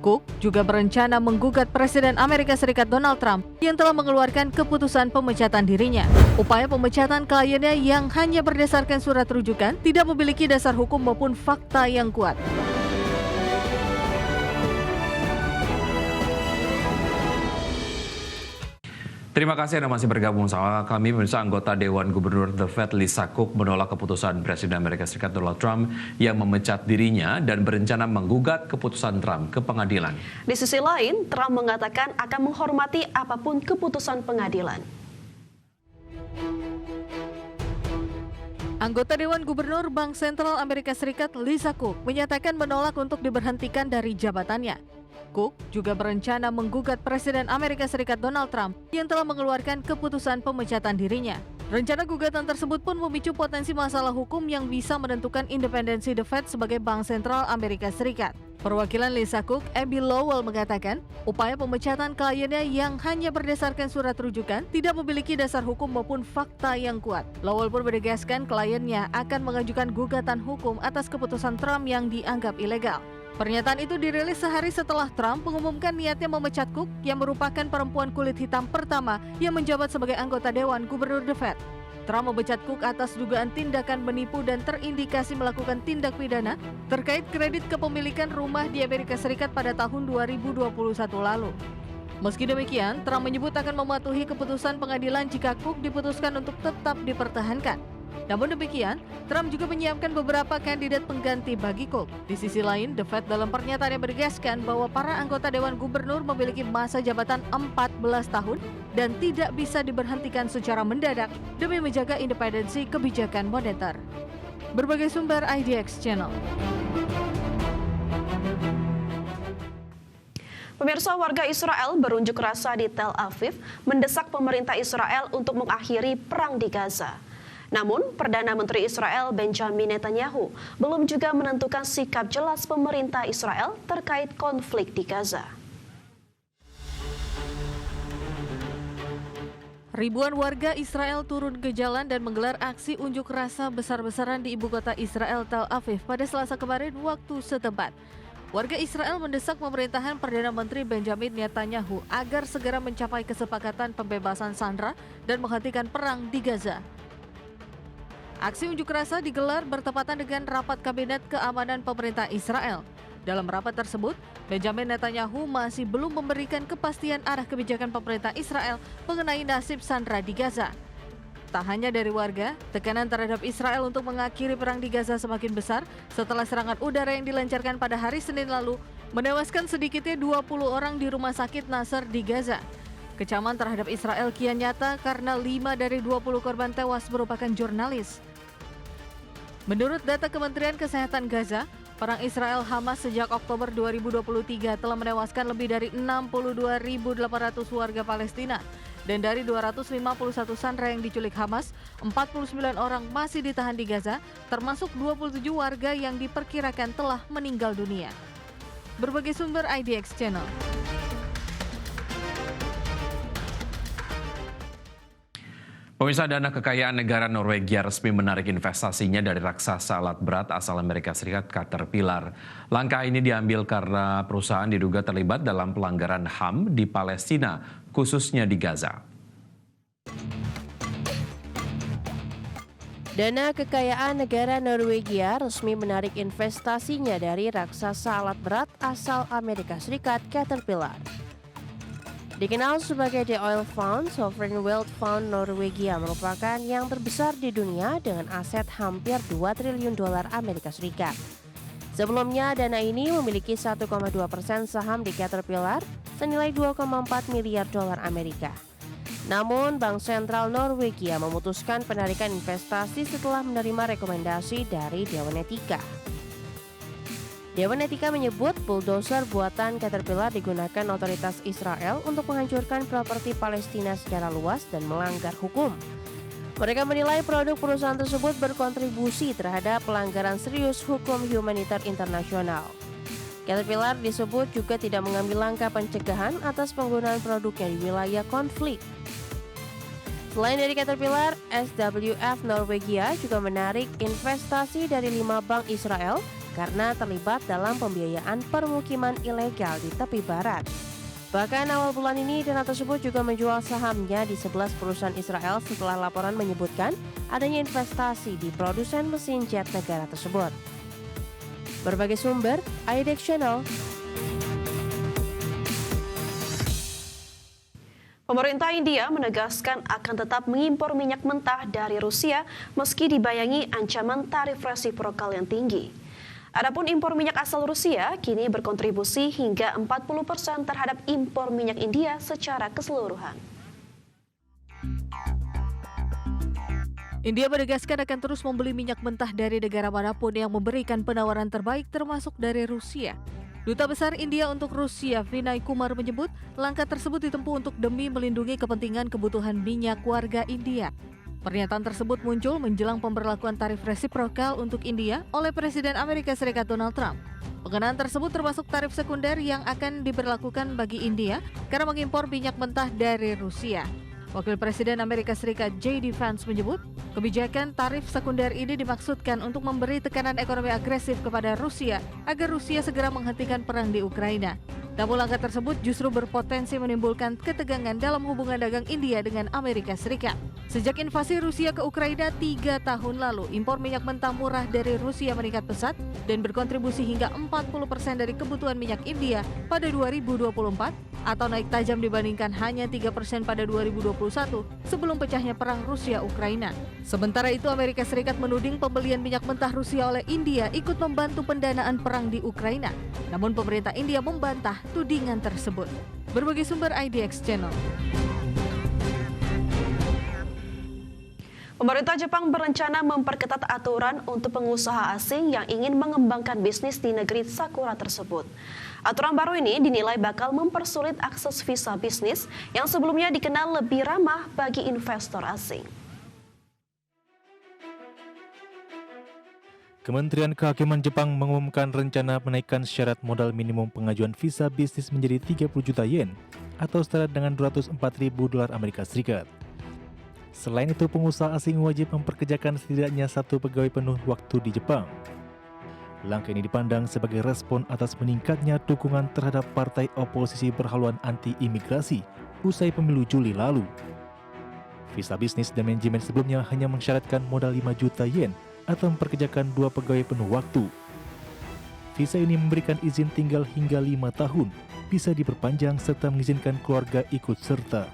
Cook juga berencana menggugat Presiden Amerika Serikat Donald Trump yang telah mengeluarkan keputusan pemecatan dirinya. Upaya pemecatan kliennya yang hanya berdasarkan surat rujukan tidak memiliki dasar hukum maupun fakta yang kuat. Terima kasih Anda masih bergabung sama kami. Pemirsa, anggota Dewan Gubernur The Fed Lisa Cook menolak keputusan Presiden Amerika Serikat Donald Trump yang memecat dirinya dan berencana menggugat keputusan Trump ke pengadilan. Di sisi lain, Trump mengatakan akan menghormati apapun keputusan pengadilan. Anggota Dewan Gubernur Bank Sentral Amerika Serikat Lisa Cook menyatakan menolak untuk diberhentikan dari jabatannya. Cook juga berencana menggugat Presiden Amerika Serikat Donald Trump yang telah mengeluarkan keputusan pemecatan dirinya. Rencana gugatan tersebut pun memicu potensi masalah hukum yang bisa menentukan independensi The Fed sebagai Bank Sentral Amerika Serikat. Perwakilan Lisa Cook, Abby Lowell, mengatakan upaya pemecatan kliennya yang hanya berdasarkan surat rujukan tidak memiliki dasar hukum maupun fakta yang kuat. Lowell pun menegaskan kliennya akan mengajukan gugatan hukum atas keputusan Trump yang dianggap ilegal. Pernyataan itu dirilis sehari setelah Trump mengumumkan niatnya memecat Cook yang merupakan perempuan kulit hitam pertama yang menjabat sebagai anggota Dewan Gubernur The Fed. Trump memecat Cook atas dugaan tindakan menipu dan terindikasi melakukan tindak pidana terkait kredit kepemilikan rumah di Amerika Serikat pada tahun 2021 lalu. Meski demikian, Trump menyebut akan mematuhi keputusan pengadilan jika Cook diputuskan untuk tetap dipertahankan. Namun demikian, Trump juga menyiapkan beberapa kandidat pengganti bagi Cook. Di sisi lain, The Fed dalam pernyataannya menegaskan bahwa para anggota Dewan Gubernur memiliki masa jabatan 14 tahun dan tidak bisa diberhentikan secara mendadak demi menjaga independensi kebijakan moneter. Berbagai sumber IDX Channel. Pemirsa, warga Israel berunjuk rasa di Tel Aviv mendesak pemerintah Israel untuk mengakhiri perang di Gaza. Namun, Perdana Menteri Israel Benjamin Netanyahu belum juga menentukan sikap jelas pemerintah Israel terkait konflik di Gaza. Ribuan warga Israel turun ke jalan dan menggelar aksi unjuk rasa besar-besaran di ibu kota Israel, Tel Aviv, pada Selasa kemarin waktu setempat. Warga Israel mendesak pemerintahan Perdana Menteri Benjamin Netanyahu agar segera mencapai kesepakatan pembebasan sandera dan menghentikan perang di Gaza. Aksi unjuk rasa digelar bertepatan dengan rapat Kabinet Keamanan Pemerintah Israel. Dalam rapat tersebut, Benjamin Netanyahu masih belum memberikan kepastian arah kebijakan pemerintah Israel mengenai nasib sandera di Gaza. Tak hanya dari warga, tekanan terhadap Israel untuk mengakhiri perang di Gaza semakin besar setelah serangan udara yang dilancarkan pada hari Senin lalu menewaskan sedikitnya 20 orang di rumah sakit Nasser di Gaza. Kecaman terhadap Israel kian nyata karena 5 dari 20 korban tewas merupakan jurnalis. Menurut data Kementerian Kesehatan Gaza, perang Israel-Hamas sejak Oktober 2023 telah menewaskan lebih dari 62.800 warga Palestina. Dan dari 251 sandera yang diculik Hamas, 49 orang masih ditahan di Gaza, termasuk 27 warga yang diperkirakan telah meninggal dunia. Berbagai sumber IDX Channel. Pemirsa, dana kekayaan negara Norwegia resmi menarik investasinya dari raksasa alat berat asal Amerika Serikat Caterpillar. Langkah ini diambil karena perusahaan diduga terlibat dalam pelanggaran HAM di Palestina, khususnya di Gaza. Dana kekayaan negara Norwegia resmi menarik investasinya dari raksasa alat berat asal Amerika Serikat Caterpillar. Dikenal sebagai The Oil Fund, Sovereign Wealth Fund Norwegia merupakan yang terbesar di dunia dengan aset hampir 2 triliun dolar Amerika Serikat. Sebelumnya, dana ini memiliki 1,2% saham di Caterpillar senilai 2,4 miliar dolar Amerika. Namun, Bank Sentral Norwegia memutuskan penarikan investasi setelah menerima rekomendasi dari Dewan Etika. Dewan Etika menyebut bulldozer buatan Caterpillar digunakan otoritas Israel untuk menghancurkan properti Palestina secara luas dan melanggar hukum. Mereka menilai produk perusahaan tersebut berkontribusi terhadap pelanggaran serius hukum humaniter internasional. Caterpillar disebut juga tidak mengambil langkah pencegahan atas penggunaan produknya di wilayah konflik. Selain dari Caterpillar, SWF Norwegia juga menarik investasi dari 5 bank Israel karena terlibat dalam pembiayaan permukiman ilegal di tepi barat. Bahkan awal bulan ini dana tersebut juga menjual sahamnya di 11 perusahaan Israel setelah laporan menyebutkan adanya investasi di produsen mesin jet negara tersebut. Berbagai sumber, IDX Channel. Pemerintah India menegaskan akan tetap mengimpor minyak mentah dari Rusia meski dibayangi ancaman tarif resiprokal yang tinggi. Adapun impor minyak asal Rusia kini berkontribusi hingga 40% terhadap impor minyak India secara keseluruhan. India menegaskan akan terus membeli minyak mentah dari negara manapun yang memberikan penawaran terbaik termasuk dari Rusia. Duta Besar India untuk Rusia, Vinay Kumar menyebut langkah tersebut ditempuh untuk demi melindungi kepentingan kebutuhan minyak warga India. Pernyataan tersebut muncul menjelang pemberlakuan tarif resiprokal untuk India oleh Presiden Amerika Serikat Donald Trump. Pengenaan tersebut termasuk tarif sekunder yang akan diberlakukan bagi India karena mengimpor minyak mentah dari Rusia. Wakil Presiden Amerika Serikat J.D. Vance menyebut, kebijakan tarif sekunder ini dimaksudkan untuk memberi tekanan ekonomi agresif kepada Rusia agar Rusia segera menghentikan perang di Ukraina. Namun langkah tersebut justru berpotensi menimbulkan ketegangan dalam hubungan dagang India dengan Amerika Serikat. Sejak invasi Rusia ke Ukraina 3 tahun lalu, impor minyak mentah murah dari Rusia meningkat pesat dan berkontribusi hingga 40% dari kebutuhan minyak India pada 2024 atau naik tajam dibandingkan hanya 3% pada 2021 sebelum pecahnya perang Rusia-Ukraina. Sementara itu, Amerika Serikat menuding pembelian minyak mentah Rusia oleh India ikut membantu pendanaan perang di Ukraina. Namun pemerintah India membantah tudingan tersebut. Berbagai sumber IDX Channel. Pemerintah Jepang berencana memperketat aturan untuk pengusaha asing yang ingin mengembangkan bisnis di negeri Sakura tersebut. Aturan baru ini dinilai bakal mempersulit akses visa bisnis yang sebelumnya dikenal lebih ramah bagi investor asing. Kementerian Kehakiman Jepang mengumumkan rencana menaikkan syarat modal minimum pengajuan visa bisnis menjadi 30 juta yen atau setara dengan 204.000 dolar Amerika Serikat. Selain itu, pengusaha asing wajib memperkerjakan setidaknya 1 pegawai penuh waktu di Jepang. Langkah ini dipandang sebagai respon atas meningkatnya dukungan terhadap partai oposisi berhaluan anti-imigrasi usai pemilu Juli lalu. Visa bisnis dan manajemen sebelumnya hanya mensyaratkan modal 5 juta yen atau memperkerjakan 2 pegawai penuh waktu. Visa ini memberikan izin tinggal hingga 5 tahun, bisa diperpanjang serta mengizinkan keluarga ikut serta.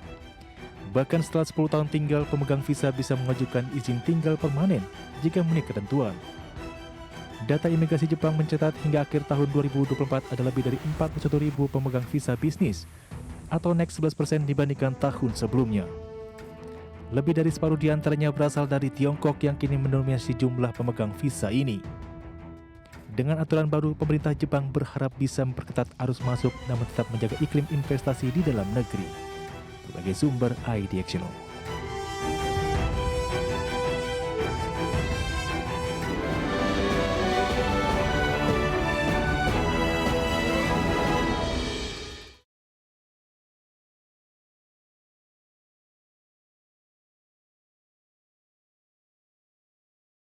Bahkan setelah 10 tahun tinggal, pemegang visa bisa mengajukan izin tinggal permanen jika memenuhi ketentuan. Data imigrasi Jepang mencatat hingga akhir tahun 2024 ada lebih dari 41.000 pemegang visa bisnis atau naik 11% dibandingkan tahun sebelumnya. Lebih dari separuh di antaranya berasal dari Tiongkok yang kini mendominasi jumlah pemegang visa ini. Dengan aturan baru, pemerintah Jepang berharap bisa memperketat arus masuk namun tetap menjaga iklim investasi di dalam negeri. Sebagai sumber IDX Channel.